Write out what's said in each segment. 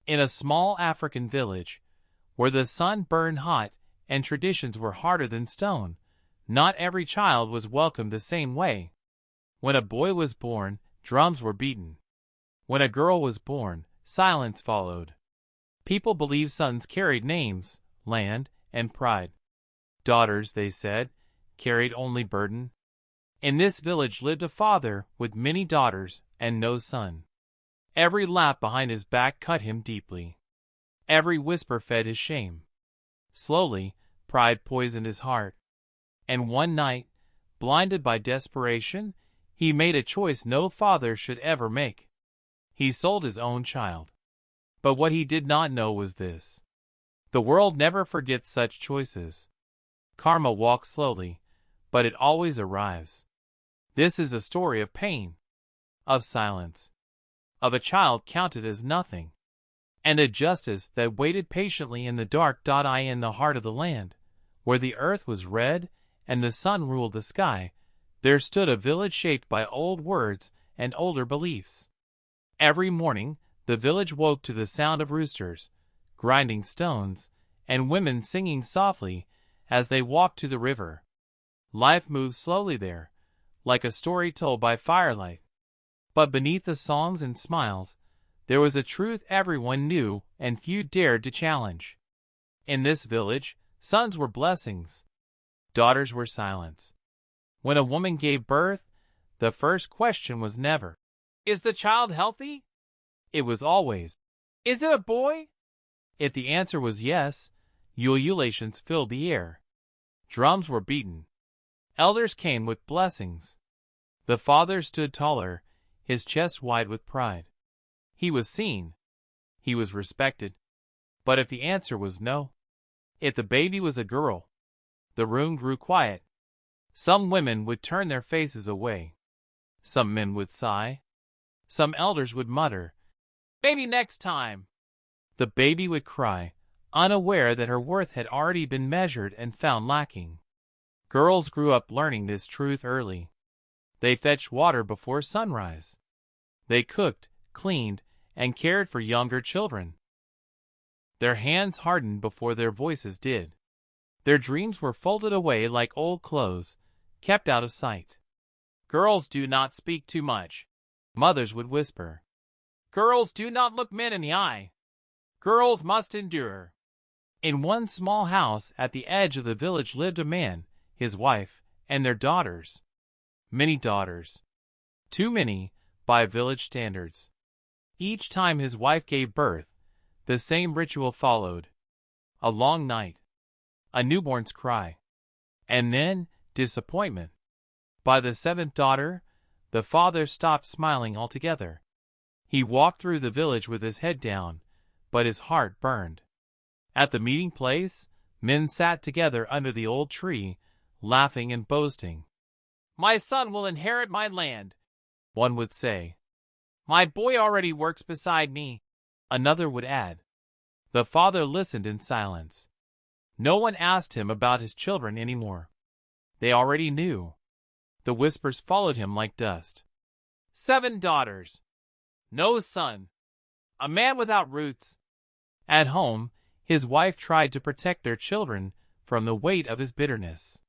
In a small African village, where the sun burned hot and traditions were harder than stone, not every child was welcomed the same way. When a boy was born, drums were beaten. When a girl was born, silence followed. People believed sons carried names, land, and pride. Daughters, they said, carried only burden. In this village lived a father with many daughters and no son. Every laugh behind his back cut him deeply. Every whisper fed his shame. Slowly, pride poisoned his heart. And one night, blinded by desperation, he made a choice no father should ever make. He sold his own child. But what he did not know was this: the world never forgets such choices. Karma walks slowly, but it always arrives. This is a story of pain, of silence, of a child counted as nothing, and a justice that waited patiently in the dark. In the heart of the land, where the earth was red and the sun ruled the sky, there stood a village shaped by old words and older beliefs. Every morning, the village woke to the sound of roosters, grinding stones, and women singing softly as they walked to the river. Life moved slowly there, like a story told by firelight. But beneath the songs and smiles, there was a truth everyone knew and few dared to challenge. In this village, sons were blessings. Daughters were silence. When a woman gave birth, the first question was never, "Is the child healthy?" It was always, "Is it a boy?" If the answer was yes, ululations filled the air. Drums were beaten. Elders came with blessings. The father stood taller, his chest wide with pride. He was seen. He was respected. But if the answer was no, if the baby was a girl, the room grew quiet. Some women would turn their faces away. Some men would sigh. Some elders would mutter, "Maybe next time." The baby would cry, unaware that her worth had already been measured and found lacking. Girls grew up learning this truth early. They fetched water before sunrise. They cooked, cleaned, and cared for younger children. Their hands hardened before their voices did. Their dreams were folded away like old clothes, kept out of sight. "Girls do not speak too much," mothers would whisper. "Girls do not look men in the eye. Girls must endure." In one small house at the edge of the village lived a man, his wife, and their daughters. Many daughters. Too many, by village standards. Each time his wife gave birth, the same ritual followed. A long night. A newborn's cry. And then, disappointment. By the seventh daughter, the father stopped smiling altogether. He walked through the village with his head down, but his heart burned. At the meeting place, men sat together under the old tree, laughing and boasting. "My son will inherit my land," one would say. "My boy already works beside me," another would add. The father listened in silence. No one asked him about his children anymore. They already knew. The whispers followed him like dust. 7 daughters. No son. A man without roots. At home, his wife tried to protect their children from the weight of his bitterness.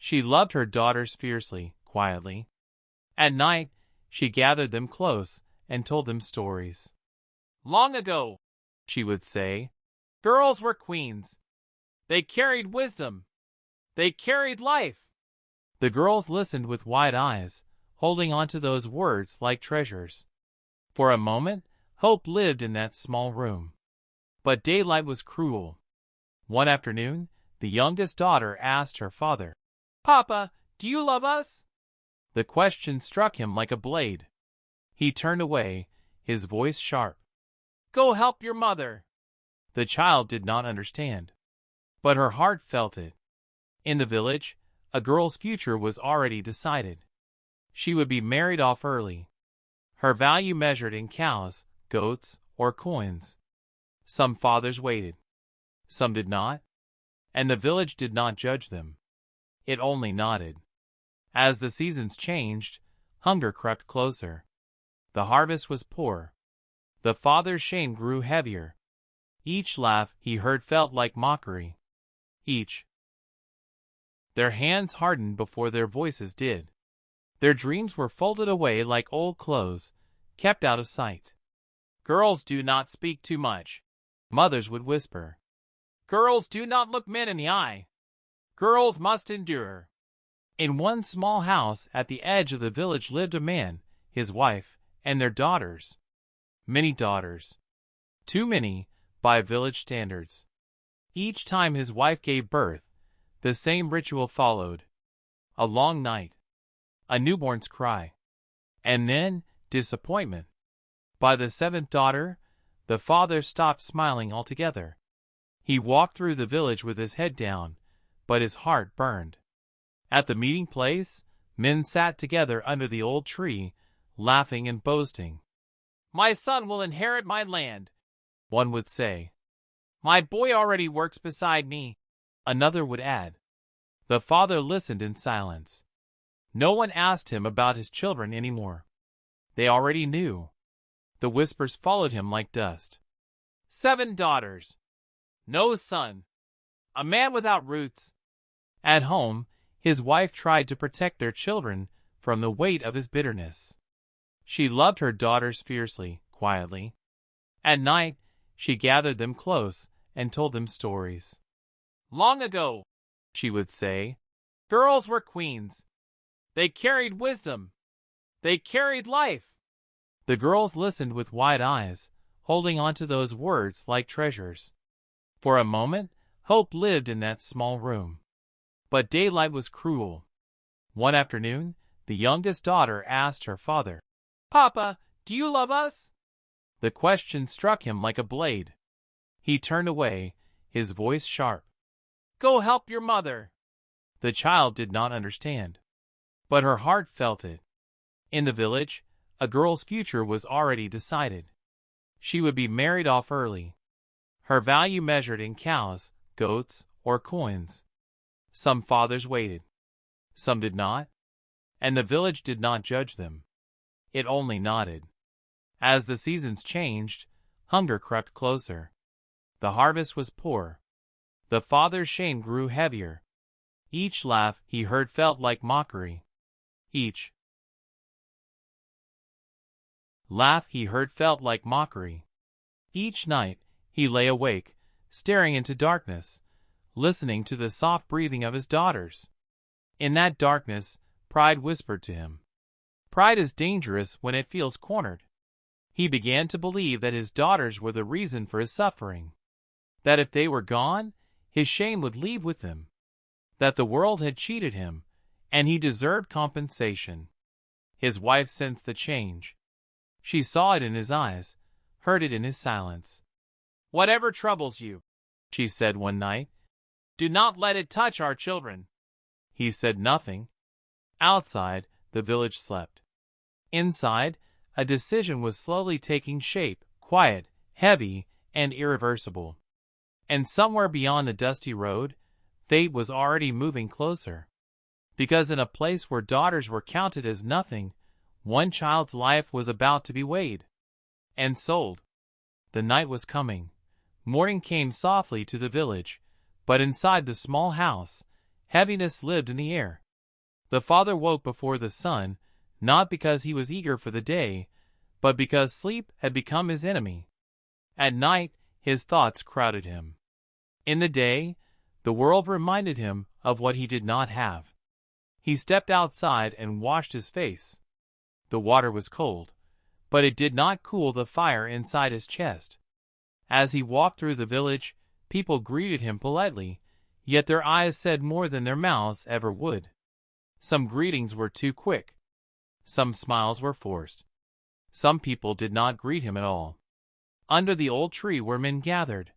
She loved her daughters fiercely, quietly. At night, she gathered them close and told them stories. "Long ago," she would say, "girls were queens. They carried wisdom. They carried life." The girls listened with wide eyes, holding on to those words like treasures. For a moment, hope lived in that small room. But daylight was cruel. One afternoon, the youngest daughter asked her father, "Papa, do you love us?" The question struck him like a blade. He turned away, his voice sharp. "Go help your mother." The child did not understand, but her heart felt it. In the village, a girl's future was already decided. She would be married off early. Her value measured in cows, goats, or coins. Some fathers waited. Some did not. And the village did not judge them. It only nodded. As the seasons changed, hunger crept closer. The harvest was poor. The father's shame grew heavier. Each laugh he heard felt like mockery. Each. Their hands hardened before their voices did. Their dreams were folded away like old clothes, kept out of sight. "Girls do not speak too much," mothers would whisper. "Girls do not look men in the eye. Girls must endure." In one small house at the edge of the village lived a man, his wife, and their daughters. Many daughters. Too many, by village standards. Each time his wife gave birth, the same ritual followed. A long night. A newborn's cry. And then, disappointment. By the seventh daughter, the father stopped smiling altogether. He walked through the village with his head down, but his heart burned. At the meeting place, men sat together under the old tree, laughing and boasting. "My son will inherit my land," one would say. "My boy already works beside me," another would add. The father listened in silence. No one asked him about his children anymore. They already knew. The whispers followed him like dust. 7 daughters. No son. A man without roots. At home, his wife tried to protect their children from the weight of his bitterness. She loved her daughters fiercely, quietly. At night, she gathered them close and told them stories. "Long ago," she would say, "girls were queens. They carried wisdom. They carried life." The girls listened with wide eyes, holding on to those words like treasures. For a moment, hope lived in that small room. But daylight was cruel. One afternoon, the youngest daughter asked her father, "Papa, do you love us?" The question struck him like a blade. He turned away, his voice sharp. "Go help your mother." The child did not understand, but her heart felt it. In the village, a girl's future was already decided. She would be married off early. Her value measured in cows, goats, or coins. Some fathers waited. Some did not. And the village did not judge them. It only nodded. As the seasons changed, hunger crept closer. The harvest was poor. The father's shame grew heavier. Each laugh he heard felt like mockery. Each laugh he heard felt like mockery. Each night, he lay awake, staring into darkness, listening to the soft breathing of his daughters. In that darkness, pride whispered to him. Pride is dangerous when it feels cornered. He began to believe that his daughters were the reason for his suffering. That if they were gone, his shame would leave with them. That the world had cheated him, and he deserved compensation. His wife sensed the change. She saw it in his eyes, heard it in his silence. "Whatever troubles you," she said one night, "do not let it touch our children." He said nothing. Outside, the village slept. Inside, a decision was slowly taking shape, quiet, heavy, and irreversible. And somewhere beyond the dusty road, fate was already moving closer. Because in a place where daughters were counted as nothing, one child's life was about to be weighed and sold. The night was coming. Morning came softly to the village, but inside the small house, heaviness lived in the air. The father woke before the sun, not because he was eager for the day, but because sleep had become his enemy. At night, his thoughts crowded him. In the day, the world reminded him of what he did not have. He stepped outside and washed his face. The water was cold, but it did not cool the fire inside his chest. As he walked through the village, people greeted him politely, yet their eyes said more than their mouths ever would. Some greetings were too quick. Some smiles were forced. Some people did not greet him at all. Under the old tree where men gathered,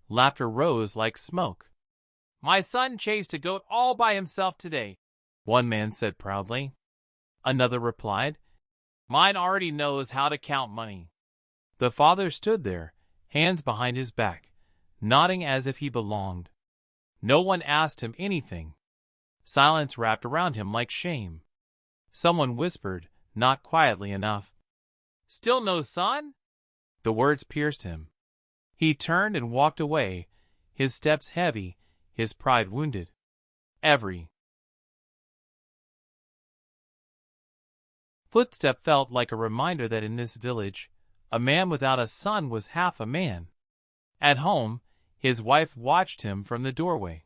laughter rose like smoke. "My son chased a goat all by himself today," one man said proudly. Another replied, "Mine already knows how to count money." The father stood there, hands behind his back, nodding as if he belonged. No one asked him anything. Silence wrapped around him like shame. Someone whispered, not quietly enough, "Still no son?" The words pierced him. He turned and walked away, his steps heavy, his pride wounded. Every footstep felt like a reminder that in this village, a man without a son was half a man. At home, his wife watched him from the doorway.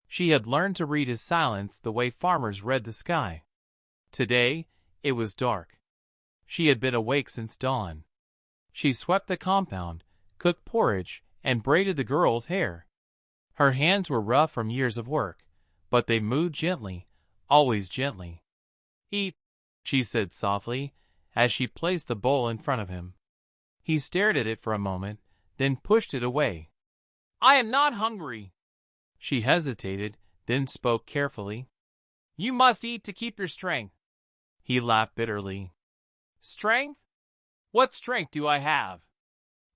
She had learned to read his silence the way farmers read the sky. Today, it was dark. She had been awake since dawn. She swept the compound, cooked porridge, and braided the girl's hair. Her hands were rough from years of work, but they moved gently, always gently. "Eat," she said softly, as she placed the bowl in front of him. He stared at it for a moment, then pushed it away. "I am not hungry." She hesitated, then spoke carefully. "You must eat to keep your strength." He laughed bitterly. "Strength? What strength do I have?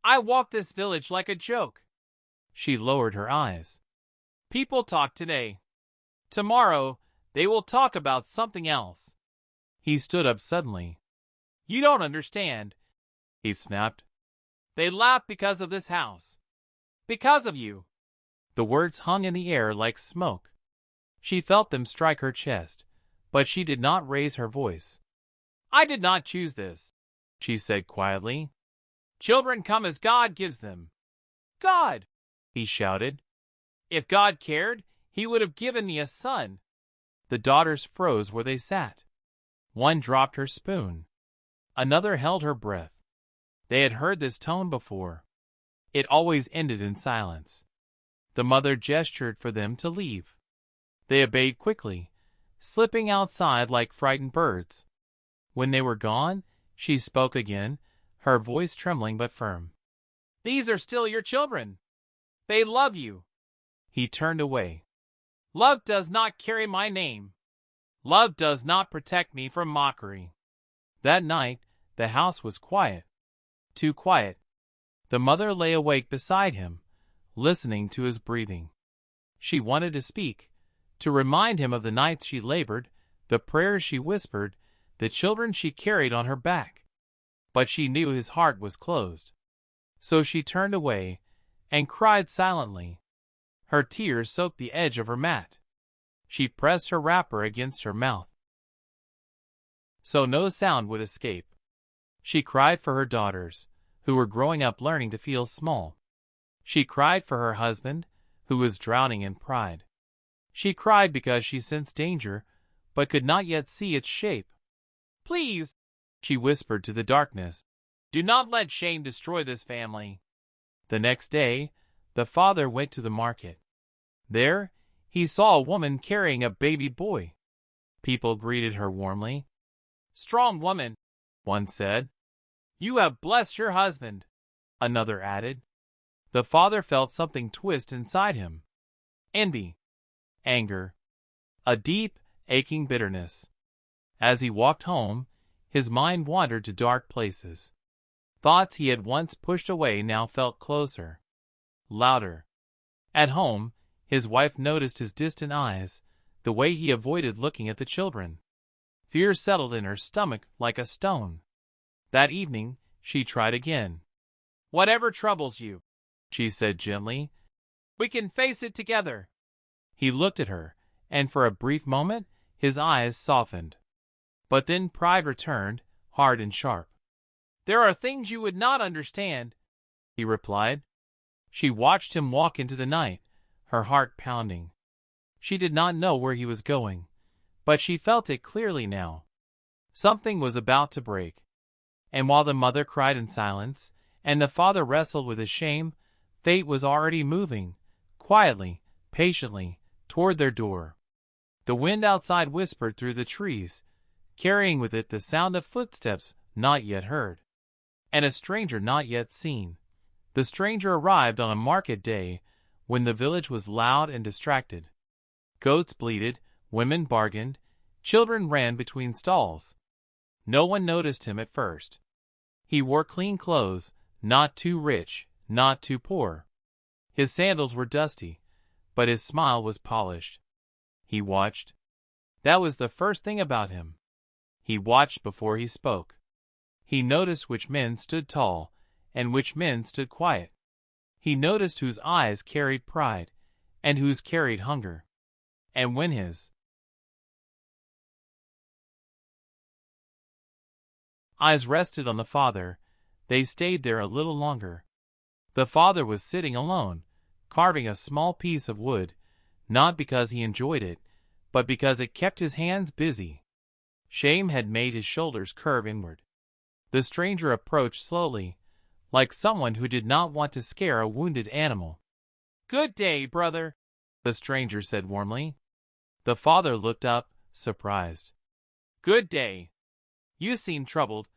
I walk this village like a joke." She lowered her eyes. "People talk today. Tomorrow, they will talk about something else." He stood up suddenly. "You don't understand," he snapped. "They laugh because of this house. Because of you." The words hung in the air like smoke. She felt them strike her chest, but she did not raise her voice. "I did not choose this," she said quietly. "Children come as God gives them." "God!" he shouted. "If God cared, he would have given me a son." The daughters froze where they sat. One dropped her spoon. Another held her breath. They had heard this tone before. It always ended in silence. The mother gestured for them to leave. They obeyed quickly, slipping outside like frightened birds. When they were gone, she spoke again, her voice trembling but firm. "These are still your children. They love you." He turned away. "Love does not carry my name. Love does not protect me from mockery." That night, the house was quiet. Too quiet. The mother lay awake beside him, listening to his breathing. She wanted to speak, to remind him of the nights she labored, the prayers she whispered, the children she carried on her back. But she knew his heart was closed. So she turned away and cried silently. Her tears soaked the edge of her mat. She pressed her wrapper against her mouth, so no sound would escape. She cried for her daughters, who were growing up learning to feel small. She cried for her husband, who was drowning in pride. She cried because she sensed danger, but could not yet see its shape. "Please," she whispered to the darkness, "do not let shame destroy this family." The next day, the father went to the market. There, he saw a woman carrying a baby boy. People greeted her warmly. "Strong woman," one said. "You have blessed your husband," another added. The father felt something twist inside him. Envy, anger, a deep, aching bitterness. As he walked home, his mind wandered to dark places. Thoughts he had once pushed away now felt closer, louder. At home, his wife noticed his distant eyes, the way he avoided looking at the children. Fear settled in her stomach like a stone. That evening, she tried again. "Whatever troubles you," she said gently, "we can face it together." He looked at her, and for a brief moment, his eyes softened. But then pride returned, hard and sharp. "There are things you would not understand," he replied. She watched him walk into the night, her heart pounding. She did not know where he was going, but she felt it clearly now. Something was about to break. And while the mother cried in silence, and the father wrestled with his shame, fate was already moving, quietly, patiently, toward their door. The wind outside whispered through the trees, carrying with it the sound of footsteps not yet heard, and a stranger not yet seen. The stranger arrived on a market day when the village was loud and distracted. Goats bleated, women bargained, children ran between stalls. No one noticed him at first. He wore clean clothes, not too rich, not too poor. His sandals were dusty, but his smile was polished. He watched. That was the first thing about him. He watched before he spoke. He noticed which men stood tall and which men stood quiet. He noticed whose eyes carried pride, and whose carried hunger. And when his eyes rested on the father, they stayed there a little longer. The father was sitting alone, carving a small piece of wood, not because he enjoyed it, but because it kept his hands busy. Shame had made his shoulders curve inward. The stranger approached slowly, like someone who did not want to scare a wounded animal. "Good day, brother," the stranger said warmly. The father looked up, surprised. "Good day. You seem troubled,"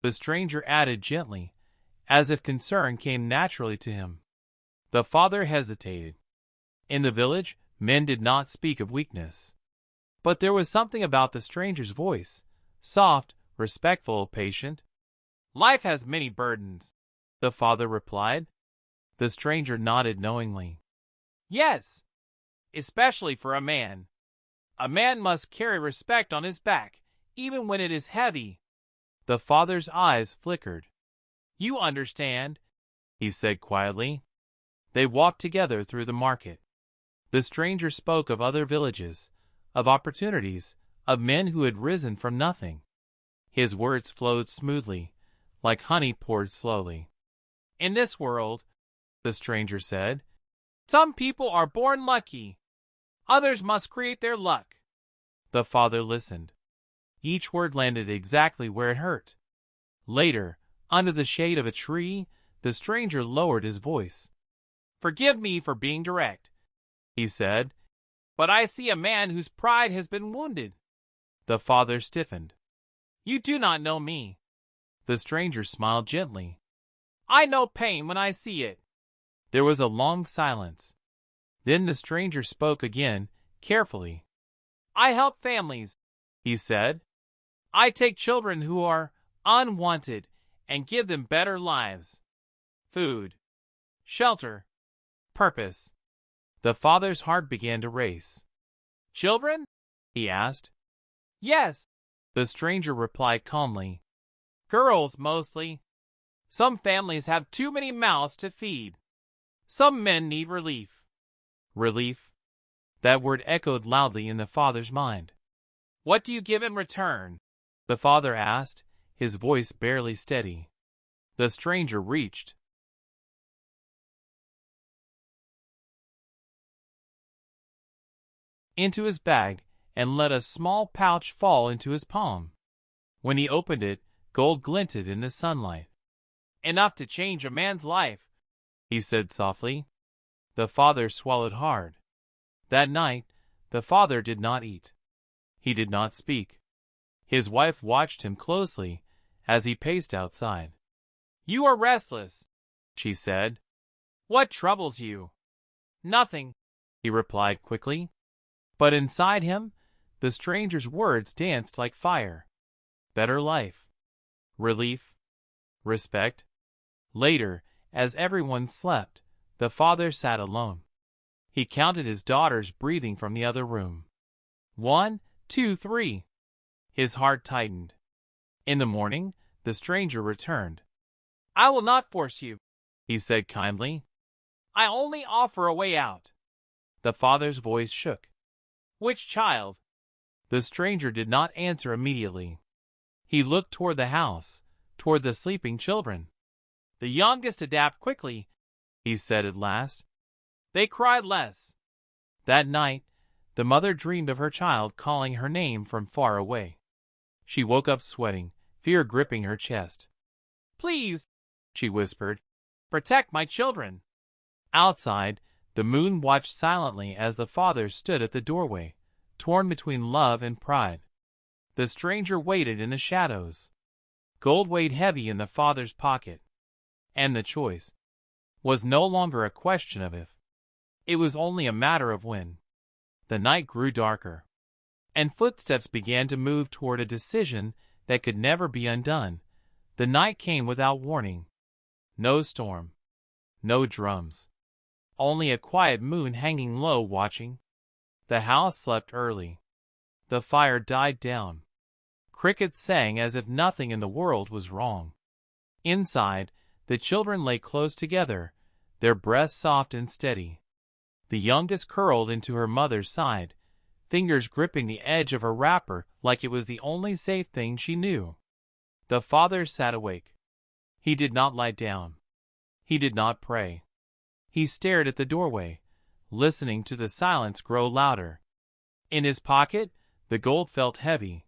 the stranger added gently, as if concern came naturally to him. The father hesitated. In the village, men did not speak of weakness. But there was something about the stranger's voice, soft, respectful, patient. "Life has many burdens," the father replied. The stranger nodded knowingly. "Yes, especially for a man. A man must carry respect on his back, even when it is heavy." The father's eyes flickered. "You understand," he said quietly. They walked together through the market. The stranger spoke of other villages, of opportunities, of men who had risen from nothing. His words flowed smoothly, like honey poured slowly. "In this world," the stranger said, "some people are born lucky. Others must create their luck." The father listened. Each word landed exactly where it hurt. Later, under the shade of a tree, the stranger lowered his voice. "Forgive me for being direct," he said, "but I see a man whose pride has been wounded." The father stiffened. "You do not know me." The stranger smiled gently. "I know pain when I see it." There was a long silence. Then the stranger spoke again, carefully. "I help families," he said. "I take children who are unwanted and give them better lives. Food, shelter, purpose." The father's heart began to race. "Children?" he asked. "Yes," the stranger replied calmly. "Girls mostly. Some families have too many mouths to feed. Some men need relief." Relief? That word echoed loudly in the father's mind. "What do you give in return?" the father asked, his voice barely steady. The stranger reached into his bag and let a small pouch fall into his palm. When he opened it, gold glinted in the sunlight. "Enough to change a man's life," he said softly. The father swallowed hard. That night, the father did not eat. He did not speak. His wife watched him closely as he paced outside. "You are restless," she said. "What troubles you?" "Nothing," he replied quickly. But inside him, the stranger's words danced like fire. Better life. Relief. Respect. Later, as everyone slept, the father sat alone. He counted his daughters breathing from the other room. 1, 2, 3. His heart tightened. In the morning, the stranger returned. "I will not force you," he said kindly. "I only offer a way out." The father's voice shook. "Which child?" The stranger did not answer immediately. He looked toward the house, toward the sleeping children. "The youngest adapt quickly," he said at last. "They cry less." That night, the mother dreamed of her child calling her name from far away. She woke up sweating, fear gripping her chest. "Please," she whispered, "protect my children." Outside, the moon watched silently as the father stood at the doorway, torn between love and pride. The stranger waited in the shadows. Gold weighed heavy in the father's pocket. And the choice was no longer a question of if. It was only a matter of when. The night grew darker, and footsteps began to move toward a decision that could never be undone. The night came without warning. No storm. No drums. Only a quiet moon hanging low watching. The house slept early. The fire died down. Crickets sang as if nothing in the world was wrong. Inside, The children lay close together, their breaths soft and steady. The youngest curled into her mother's side, fingers gripping the edge of her wrapper like it was the only safe thing she knew. The father sat awake. He did not lie down. He did not pray. He stared at the doorway, listening to the silence grow louder. In his pocket, the gold felt heavy,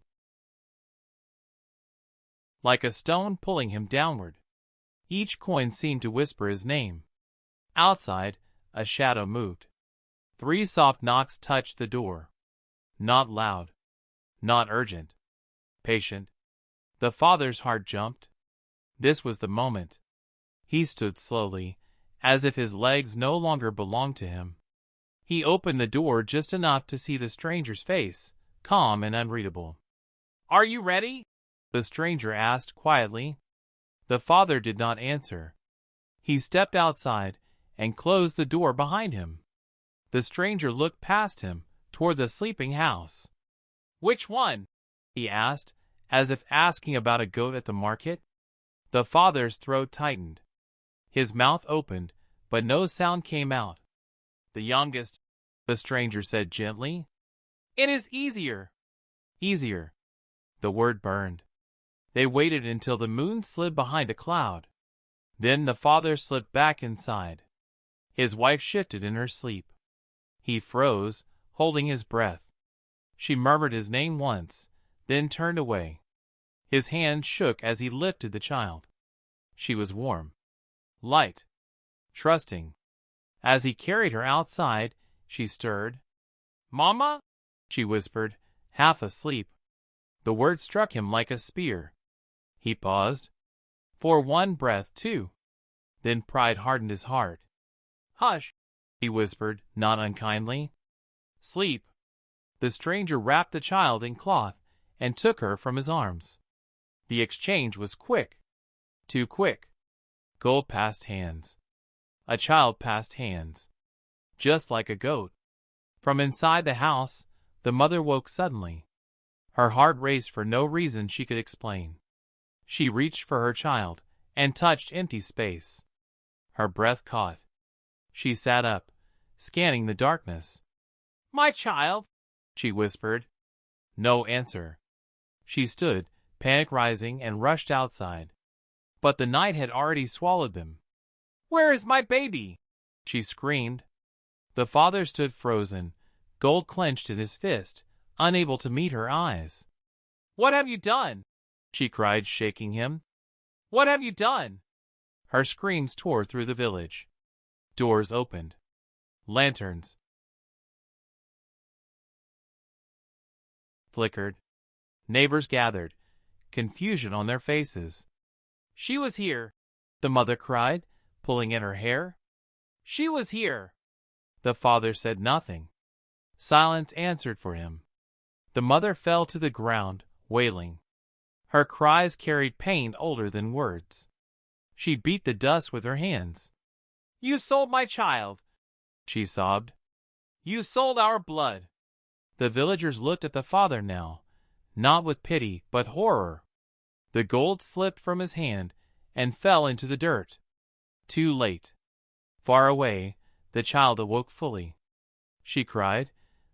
like a stone pulling him downward. Each coin seemed to whisper his name. Outside, a shadow moved. 3 soft knocks touched the door. Not loud, not urgent, patient. The father's heart jumped. This was the moment. He stood slowly, as if his legs no longer belonged to him. He opened the door just enough to see the stranger's face, calm and unreadable. "Are you ready?" the stranger asked quietly. The father did not answer. He stepped outside and closed the door behind him. The stranger looked past him, toward the sleeping house. "Which one?" he asked, as if asking about a goat at the market. The father's throat tightened. His mouth opened, but no sound came out. "The youngest," the stranger said gently. "It is easier." Easier. The word burned. They waited until the moon slid behind a cloud. Then the father slipped back inside. His wife shifted in her sleep. He froze, holding his breath. She murmured his name once, then turned away. His hand shook as he lifted the child. She was warm, light, trusting. As he carried her outside, she stirred. "Mama?" she whispered, half asleep. The word struck him like a spear. He paused. For one breath, too. Then pride hardened his heart. "Hush," he whispered, not unkindly. "Sleep." The stranger wrapped the child in cloth and took her from his arms. The exchange was quick. Too quick. Gold passed hands. A child passed hands. Just like a goat. From inside the house, the mother woke suddenly. Her heart raced for no reason she could explain. She reached for her child and touched empty space. Her breath caught. She sat up, scanning the darkness. "My child," she whispered. No answer. She stood, panic rising, and rushed outside. But the night had already swallowed them. "Where is my baby?" she screamed. The father stood frozen, gold clenched in his fist, unable to meet her eyes. "What have you done?" she cried, shaking him. "What have you done?" Her screams tore through the village. Doors opened. Lanterns flickered. Neighbors gathered, confusion on their faces. "She was here," the mother cried, pulling at her hair. "She was here." The father said nothing. Silence answered for him. The mother fell to the ground, wailing. Her cries carried pain older than words. She beat the dust with her hands. "You sold my child," she sobbed. "You sold our blood." The villagers looked at the father now, not with pity but horror. The gold slipped from his hand and fell into the dirt. Too late. Far away, the child awoke fully. She cried,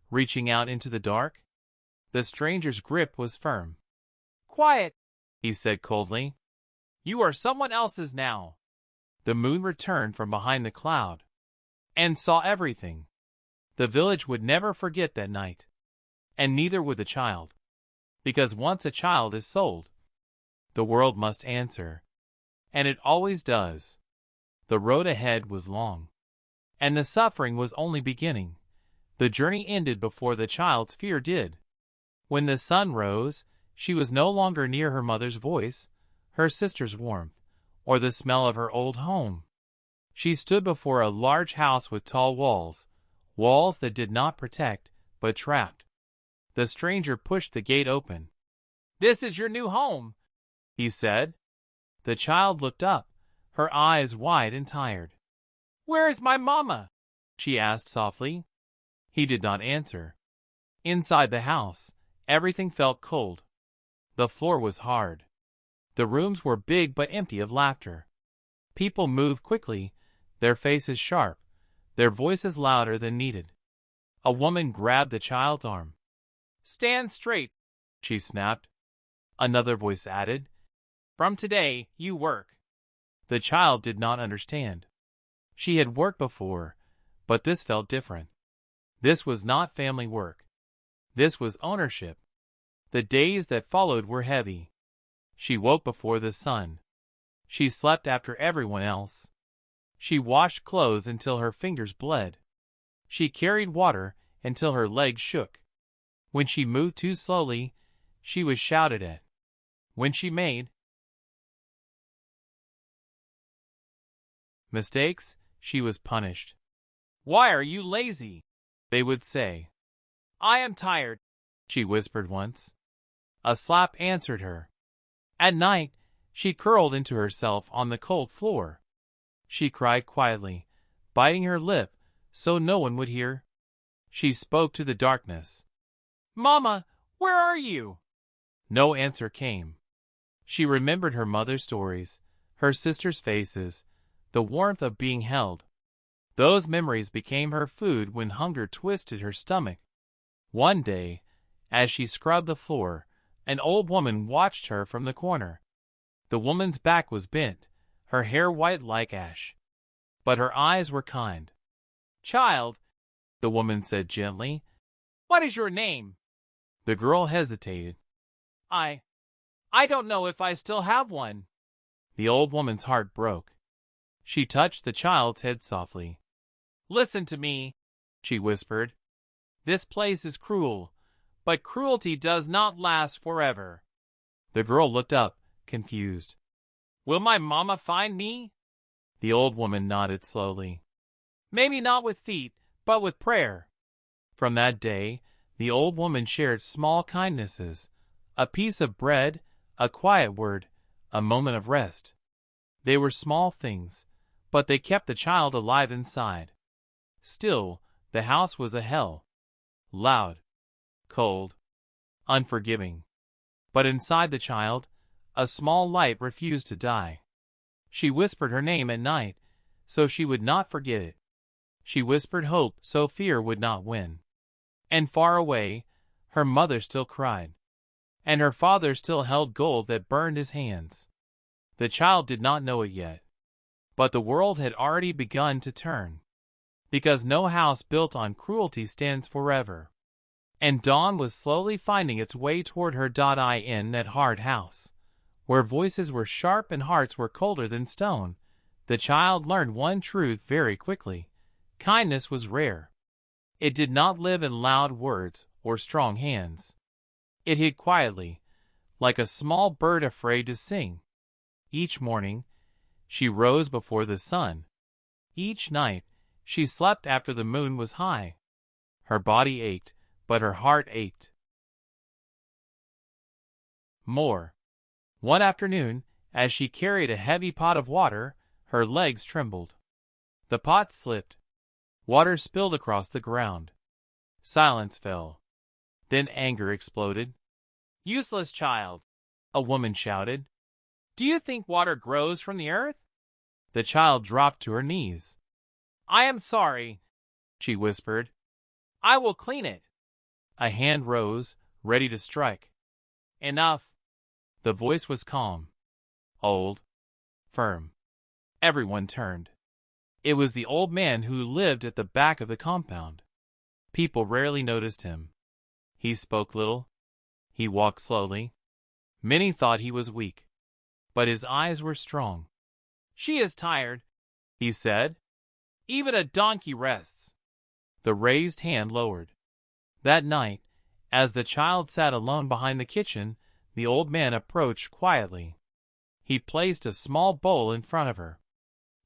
reaching out into the dark. The stranger's grip was firm. "Quiet," he said coldly. "You are someone else's now." The moon returned from behind the cloud and saw everything. The village would never forget that night, and neither would the child. Because once a child is sold, the world must answer, and it always does. The road ahead was long, and the suffering was only beginning. The journey ended before the child's fear did. When the sun rose, she was no longer near her mother's voice, her sister's warmth, or the smell of her old home. She stood before a large house with tall walls, walls that did not protect, but trapped. The stranger pushed the gate open. "This is your new home," he said. The child looked up, her eyes wide and tired. "Where is my mama?" she asked softly. He did not answer. Inside the house, everything felt cold. The floor was hard. The rooms were big but empty of laughter. People moved quickly, their faces sharp, their voices louder than needed. A woman grabbed the child's arm. "Stand straight," she snapped. Another voice added, "From today, you work." The child did not understand. She had worked before, but this felt different. This was not family work. This was ownership. The days that followed were heavy. She woke before the sun. She slept after everyone else. She washed clothes until her fingers bled. She carried water until her legs shook. When she moved too slowly, she was shouted at. When she made mistakes, she was punished. "Why are you lazy?" they would say. "I am tired," she whispered once. A slap answered her. At night, she curled into herself on the cold floor. She cried quietly, biting her lip so no one would hear. She spoke to the darkness. "Mama, where are you?" No answer came. She remembered her mother's stories, her sisters' faces, the warmth of being held. Those memories became her food when hunger twisted her stomach. One day, as she scrubbed the floor, an old woman watched her from the corner. The woman's back was bent, her hair white like ash. But her eyes were kind. "Child," the woman said gently, "what is your name?" The girl hesitated. I don't know if I still have one." The old woman's heart broke. She touched the child's head softly. "Listen to me," she whispered. "This place is cruel, but cruelty does not last forever." The girl looked up, confused. "Will my mama find me?" The old woman nodded slowly. "Maybe not with feet, but with prayer." From that day, the old woman shared small kindnesses, a piece of bread, a quiet word, a moment of rest. They were small things, but they kept the child alive inside. Still, the house was a hell. Loud, cold, unforgiving. But inside the child, a small light refused to die. She whispered her name at night, so she would not forget it. She whispered hope so fear would not win. And far away, her mother still cried. And her father still held gold that burned his hands. The child did not know it yet. But the world had already begun to turn. Because no house built on cruelty stands forever. And dawn was slowly finding its way toward her. In that hard house, where voices were sharp and hearts were colder than stone, the child learned one truth very quickly. Kindness was rare. It did not live in loud words or strong hands. It hid quietly, like a small bird afraid to sing. Each morning, she rose before the sun. Each night, she slept after the moon was high. Her body ached, but her heart ached more. One afternoon, as she carried a heavy pot of water, her legs trembled. The pot slipped. Water spilled across the ground. Silence fell. Then anger exploded. "Useless child!" a woman shouted. "Do you think water grows from the earth?" The child dropped to her knees. "I am sorry," she whispered. "I will clean it." A hand rose, ready to strike. "Enough." The voice was calm, old, firm. Everyone turned. It was the old man who lived at the back of the compound. People rarely noticed him. He spoke little. He walked slowly. Many thought he was weak, but his eyes were strong. "She is tired," he said. "Even a donkey rests." The raised hand lowered. That night, as the child sat alone behind the kitchen, the old man approached quietly. He placed a small bowl in front of her.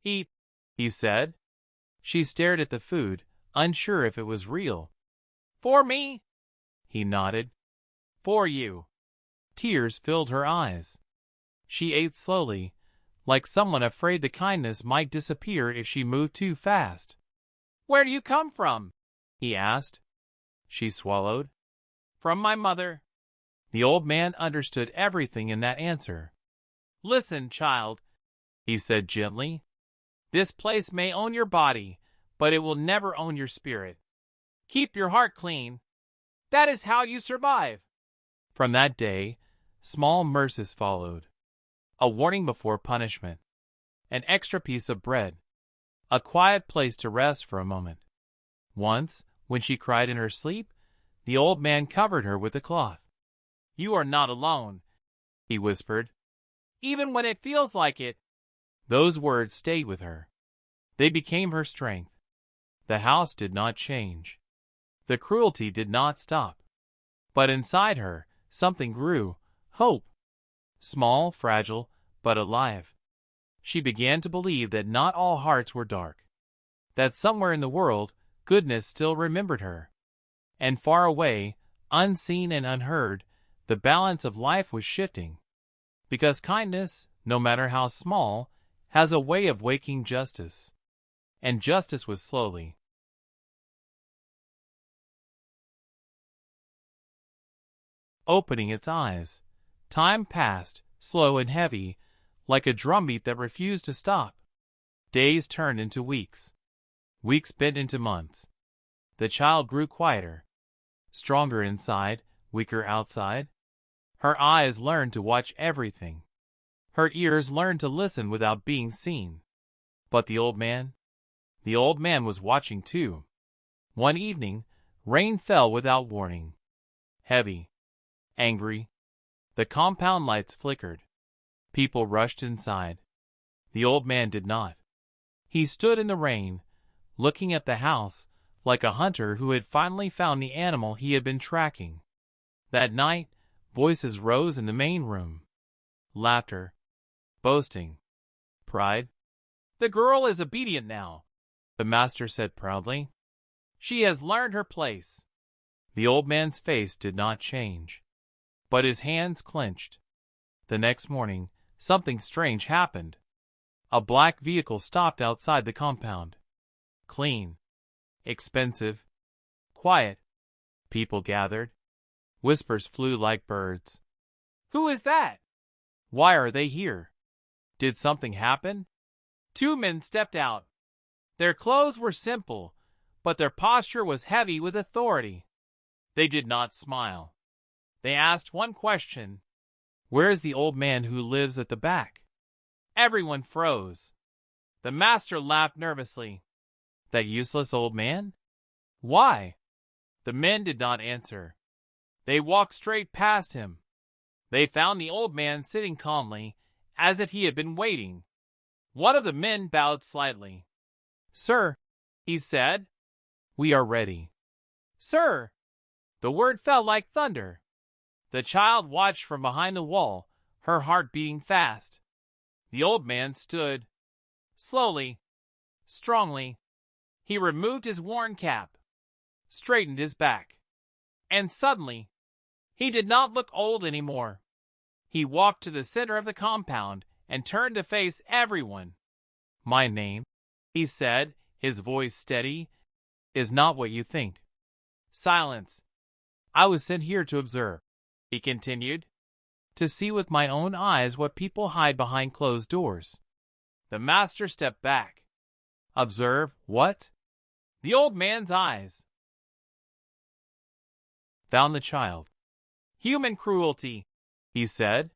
"Eat," he said. She stared at the food, unsure if it was real. "For me?" He nodded. "For you." Tears filled her eyes. She ate slowly, like someone afraid the kindness might disappear if she moved too fast. "Where do you come from?" he asked. She swallowed. "From my mother." The old man understood everything in that answer. "Listen, child," he said gently. This place may own your body, but it will never own your spirit. Keep your heart clean. That is how you survive. From that day, small mercies followed. A warning before punishment. An extra piece of bread. A quiet place to rest for a moment. Once, when she cried in her sleep, the old man covered her with a cloth. You are not alone, he whispered. Even when it feels like it. Those words stayed with her. They became her strength. The house did not change. The cruelty did not stop. But inside her, something grew, hope. Small, fragile, but alive. She began to believe that not all hearts were dark. That somewhere in the world, goodness still remembered her. And far away, unseen and unheard, the balance of life was shifting. Because kindness, no matter how small, has a way of waking justice. And justice was slowly. Opening its eyes. Time passed, slow and heavy, like a drumbeat that refused to stop. Days turned into weeks. Weeks bent into months. The child grew quieter. Stronger inside, weaker outside. Her eyes learned to watch everything. Her ears learned to listen without being seen. But the old man was watching too. One evening, rain fell without warning. Heavy. Angry. The compound lights flickered. People rushed inside. The old man did not. He stood in the rain, looking at the house, like a hunter who had finally found the animal he had been tracking. That night, voices rose in the main room. Laughter. Boasting. Pride. The girl is obedient now, the master said proudly. She has learned her place. The old man's face did not change, but his hands clenched. The next morning, something strange happened. A black vehicle stopped outside the compound. Clean. Expensive. Quiet. People gathered. Whispers flew like birds. Who is that? Why are they here? Did something happen? Two men stepped out. Their clothes were simple, but their posture was heavy with authority. They did not smile. They asked one question. Where is the old man who lives at the back? Everyone froze. The master laughed nervously. That useless old man? Why? The men did not answer. They walked straight past him. They found the old man sitting calmly, as if he had been waiting. One of the men bowed slightly. Sir, he said, we are ready. Sir! The word fell like thunder. The child watched from behind the wall, her heart beating fast. The old man stood. Slowly, strongly, he removed his worn cap, straightened his back, and suddenly, he did not look old anymore. He walked to the center of the compound and turned to face everyone. My name, he said, his voice steady, is not what you think. Silence. I was sent here to observe, he continued, to see with my own eyes what people hide behind closed doors. The master stepped back. Observe what? The old man's eyes found the child. Human cruelty, he said,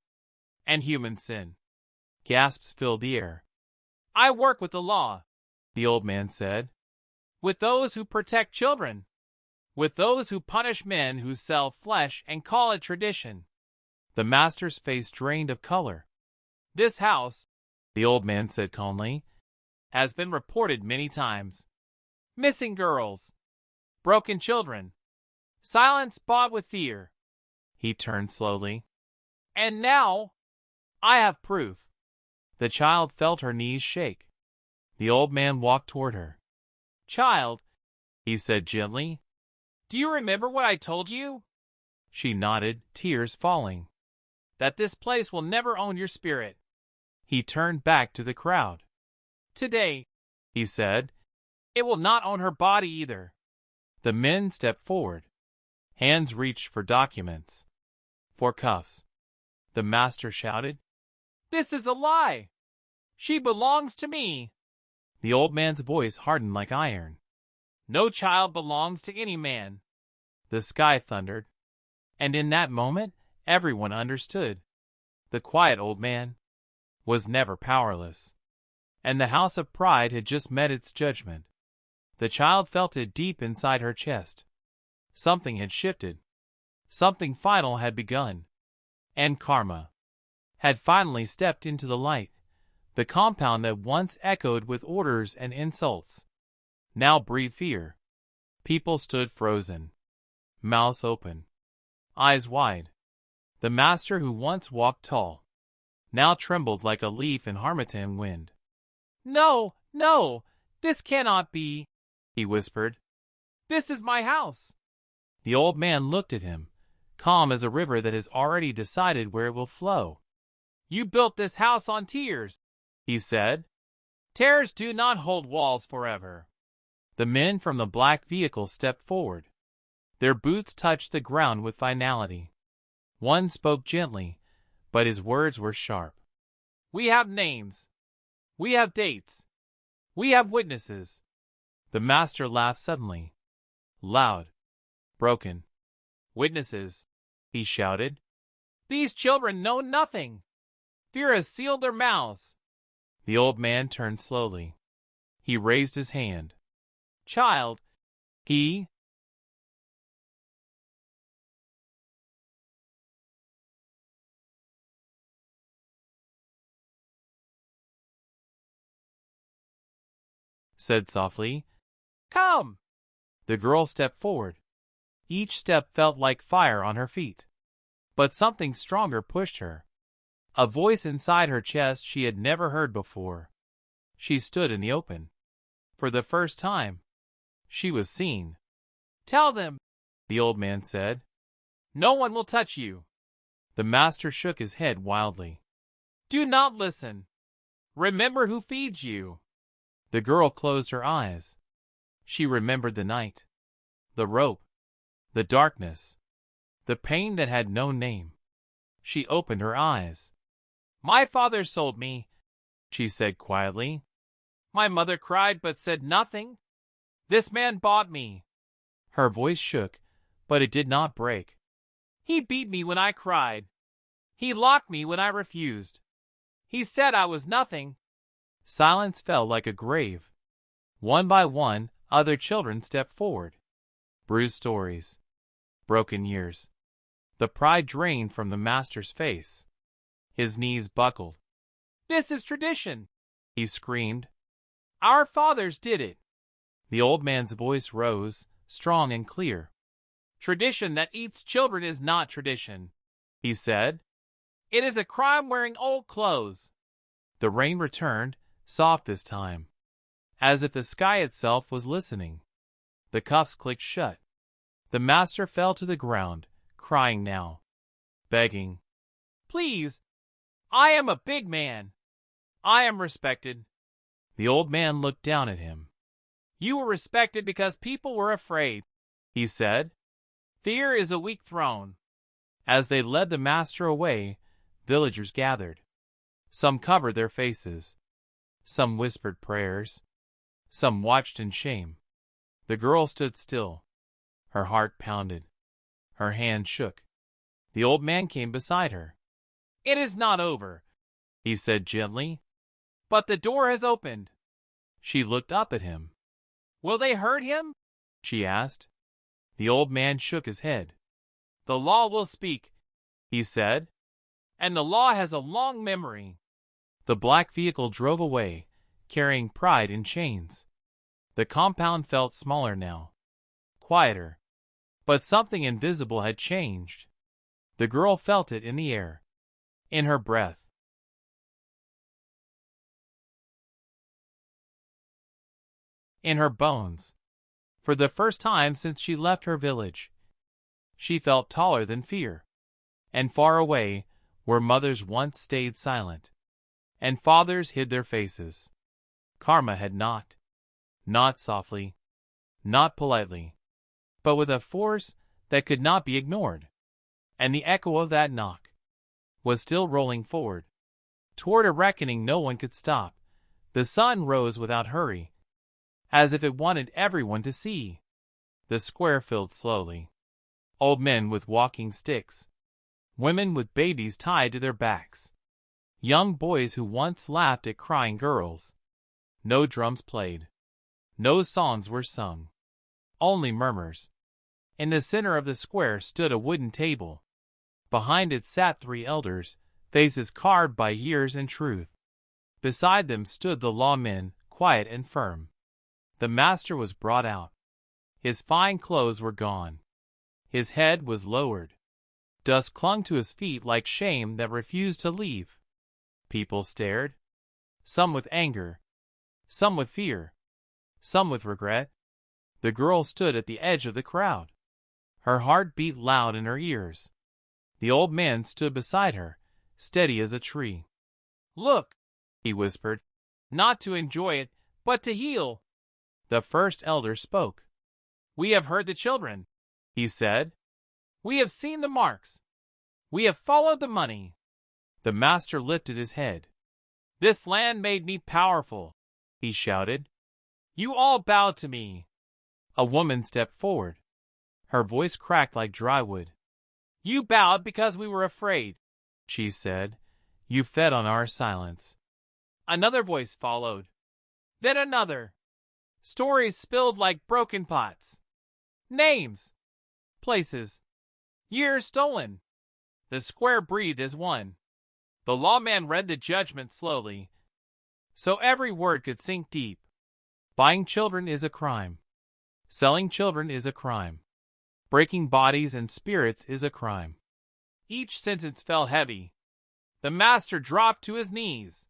and human sin. Gasps filled the air. I work with the law, the old man said, with those who protect children, with those who punish men who sell flesh and call it tradition. The master's face drained of color. This house, the old man said calmly, has been reported many times. Missing girls, broken children, silence bought with fear. He turned slowly. And now, I have proof. The child felt her knees shake. The old man walked toward her. Child, he said gently, do you remember what I told you? She nodded, tears falling. That this place will never own your spirit. He turned back to the crowd. Today, he said, it will not own her body either. The men stepped forward. Hands reached for documents. For cuffs. The master shouted, This is a lie! She belongs to me. The old man's voice hardened like iron. No child belongs to any man. The sky thundered. And in that moment, everyone understood. The quiet old man was never powerless. And the house of pride had just met its judgment. The child felt it deep inside her chest. Something had shifted. Something final had begun. And karma had finally stepped into the light. The compound that once echoed with orders and insults now breathed fear. People stood frozen, mouths open, eyes wide. The master who once walked tall now trembled like a leaf in harmattan wind. "No, no, this cannot be," he whispered. "This is my house." The old man looked at him, calm as a river that has already decided where it will flow. "You built this house on tears," he said. "Tears do not hold walls forever." The men from the black vehicle stepped forward. Their boots touched the ground with finality. One spoke gently, but his words were sharp. "We have names. We have dates. We have witnesses." The master laughed suddenly. Loud. Broken. "Witnesses," he shouted. "These children know nothing. Fear has sealed their mouths." The old man turned slowly. He raised his hand. "Child," he said softly, "Come." The girl stepped forward. Each step felt like fire on her feet. But something stronger pushed her. A voice inside her chest she had never heard before. She stood in the open. For the first time, she was seen. "Tell them," the old man said. "No one will touch you." The master shook his head wildly. "Do not listen. Remember who feeds you." The girl closed her eyes. She remembered the night, the rope, the darkness, the pain that had no name. She opened her eyes. "My father sold me," she said quietly. "My mother cried but said nothing. This man bought me." Her voice shook, but it did not break. "He beat me when I cried. He locked me when I refused. He said I was nothing." Silence fell like a grave. One by one, other children stepped forward. Bruised stories. Broken years. The pride drained from the master's face. His knees buckled. "This is tradition," he screamed. "Our fathers did it." The old man's voice rose, strong and clear. "Tradition that eats children is not tradition," he said. "It is a crime wearing old clothes." The rain returned, soft this time, as if the sky itself was listening. The cuffs clicked shut. The master fell to the ground, crying now, begging, "Please, I am a big man. I am respected." The old man looked down at him. "You were respected because people were afraid," he said. "Fear is a weak throne." As they led the master away, villagers gathered. Some covered their faces. Some whispered prayers. Some watched in shame. The girl stood still. Her heart pounded. Her hand shook. The old man came beside her. "It is not over," he said gently. "But the door has opened." She looked up at him. "Will they hurt him?" she asked. The old man shook his head. "The law will speak," he said. "And the law has a long memory." The black vehicle drove away, carrying pride in chains. The compound felt smaller now, quieter. But something invisible had changed. The girl felt it in the air, in her breath, in her bones. For the first time since she left her village, she felt taller than fear. And far away, where mothers once stayed silent, and fathers hid their faces, Karma had knocked. Not softly, not politely, but with a force that could not be ignored. And the echo of that knock was still rolling forward, Toward a reckoning no one could stop, the sun rose without hurry, as if it wanted everyone to see. The square filled slowly. Old men with walking sticks, women with babies tied to their backs, young boys who once laughed at crying girls. No drums played. No songs were sung. Only murmurs. In the center of the square stood a wooden table. Behind it sat 3 elders, faces carved by years and truth. Beside them stood the lawmen, quiet and firm. The master was brought out. His fine clothes were gone. His head was lowered. Dust clung to his feet like shame that refused to leave. People stared. Some with anger. Some with fear. Some with regret. The girl stood at the edge of the crowd. Her heart beat loud in her ears. The old man stood beside her, steady as a tree. "Look," he whispered, "not to enjoy it, but to heal." The first elder spoke. "We have heard the children," he said. "We have seen the marks. We have followed the money." The master lifted his head. "This land made me powerful," he shouted. "You all bowed to me." A woman stepped forward. Her voice cracked like dry wood. "You bowed because we were afraid," she said. "You fed on our silence." Another voice followed. Then another. Stories spilled like broken pots. Names. Places. Years stolen. The square breathed as one. The lawman read the judgment slowly, so every word could sink deep. Buying children is a crime. Selling children is a crime. Breaking bodies and spirits is a crime. Each sentence fell heavy. The master dropped to his knees.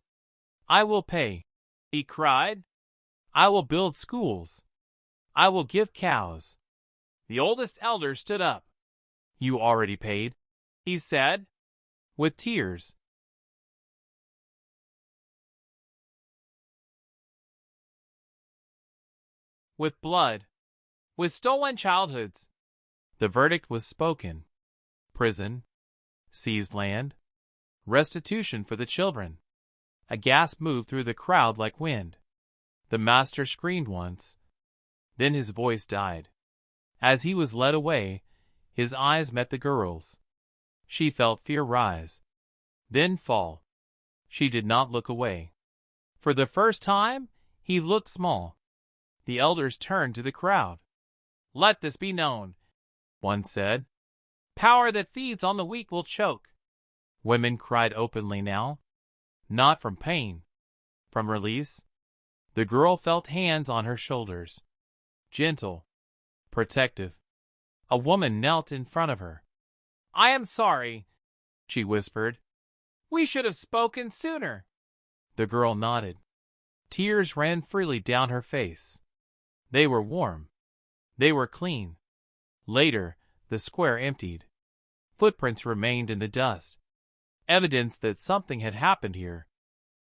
"I will pay," he cried. "I will build schools. I will give cows." The oldest elder stood up. "You already paid," he said, with tears. With blood. With stolen childhoods. The verdict was spoken. Prison. Seized land. Restitution for the children. A gasp moved through the crowd like wind. The master screamed once. Then his voice died. As he was led away, his eyes met the girl's. She felt fear rise, then fall. She did not look away. For the first time, he looked small. The elders turned to the crowd. "Let this be known," one said. "Power that feeds on the weak will choke." Women cried openly now, not from pain, from release. The girl felt hands on her shoulders, gentle, protective. A woman knelt in front of her. "I am sorry," she whispered. "We should have spoken sooner." The girl nodded. Tears ran freely down her face. They were warm. They were clean. Later, the square emptied. Footprints remained in the dust. Evidence that something had happened here.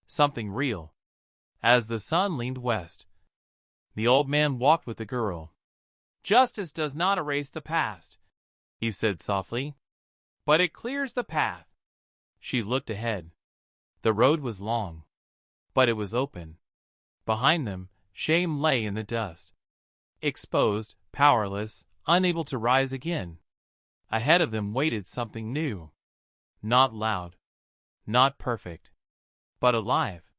Something real. As the sun leaned west, the old man walked with the girl. "Justice does not erase the past," he said softly, "but it clears the path." She looked ahead. The road was long, but it was open. Behind them, shame lay in the dust. Exposed, powerless, unable to rise again. Ahead of them waited something new. Not loud, not perfect, but alive.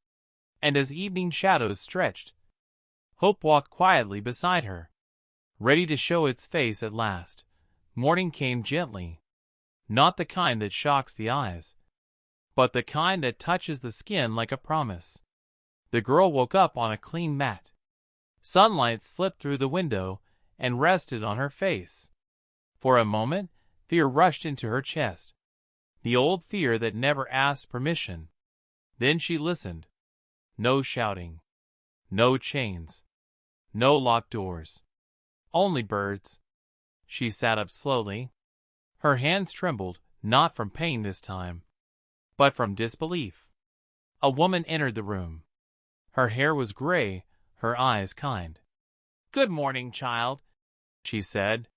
And as evening shadows stretched, hope walked quietly beside her, ready to show its face at last. Morning came gently, not the kind that shocks the eyes, but the kind that touches the skin like a promise. The girl woke up on a clean mat. Sunlight slipped through the window and rested on her face. For a moment, fear rushed into her chest, the old fear that never asked permission. Then she listened. No shouting, no chains, no locked doors, only birds. She sat up slowly. Her hands trembled, not from pain this time, but from disbelief. A woman entered the room. Her hair was gray, her eyes kind. "Good morning, child," she said.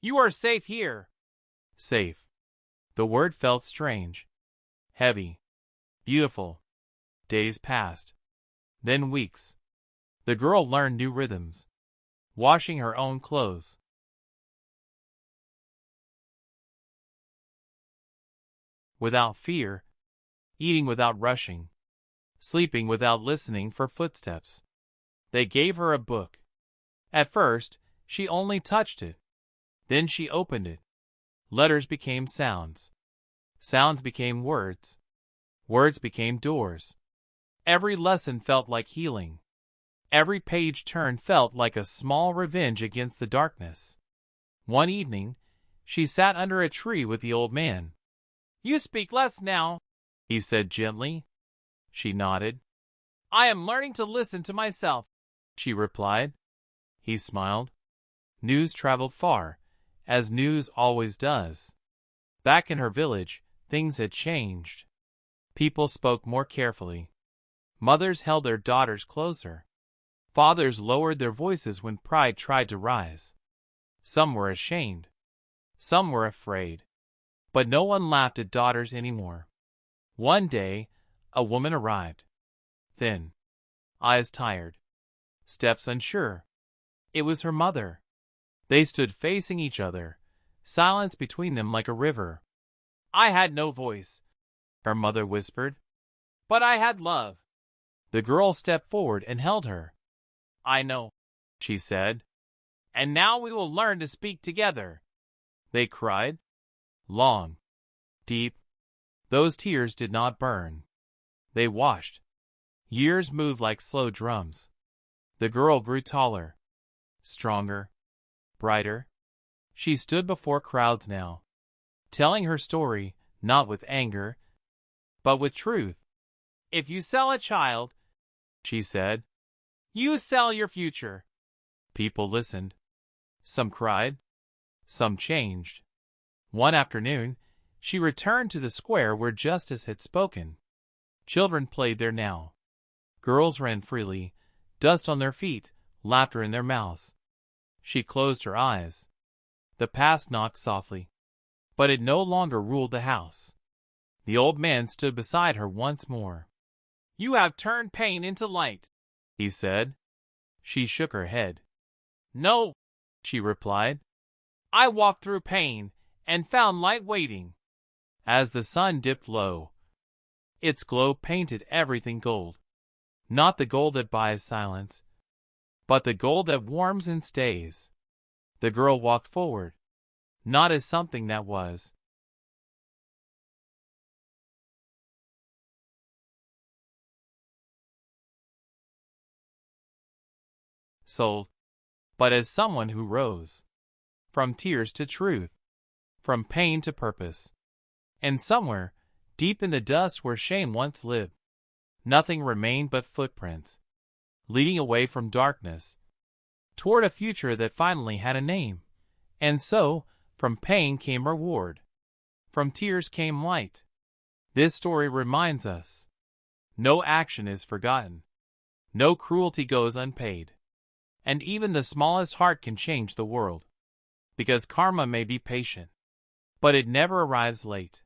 "You are safe here." Safe. The word felt strange, heavy, Beautiful. Days passed. Then weeks. The girl learned new rhythms. Washing her own clothes. Without fear. Eating without rushing. Sleeping without listening for footsteps. They gave her a book. At first, she only touched it. Then she opened it. Letters became sounds. Sounds became words. Words became doors. Every lesson felt like healing. Every page turned felt like a small revenge against the darkness. One evening, she sat under a tree with the old man. "You speak less now," he said gently. She nodded. "I am learning to listen to myself," she replied. He smiled. News traveled far, as news always does. Back in her village, things had changed. People spoke more carefully. Mothers held their daughters closer. Fathers lowered their voices when pride tried to rise. Some were ashamed. Some were afraid. But no one laughed at daughters anymore. One day, a woman arrived. Thin. Eyes tired. Steps unsure. It was her mother. They stood facing each other, silence between them like a river. "I had no voice," her mother whispered, "but I had love." The girl stepped forward and held her. "I know," she said, "and now we will learn to speak together." They cried. Long. Deep. Those tears did not burn. They washed. Years moved like slow drums. The girl grew taller. Stronger. Brighter. She stood before crowds now, telling her story, not with anger, but with truth. "If you sell a child," she said, "you sell your future." People listened. Some cried. Some changed. One afternoon, she returned to the square where justice had spoken. Children played there now. Girls ran freely, dust on their feet, laughter in their mouths. She closed her eyes. The past knocked softly. But it no longer ruled the house. The old man stood beside her once more. "You have turned pain into light," he said. She shook her head. "No," she replied. "I walked through pain and found light waiting." As the sun dipped low, its glow painted everything gold. Not the gold that buys silence, but the gold that warms and stays. The girl walked forward, not as something that was, sold, but as someone who rose. From tears to truth, from pain to purpose. And somewhere, deep in the dust where shame once lived, nothing remained but footprints, leading away from darkness, toward a future that finally had a name. And so, from pain came reward. From tears came light. This story reminds us, no action is forgotten. No cruelty goes unpaid. And even the smallest heart can change the world. Because karma may be patient, but it never arrives late.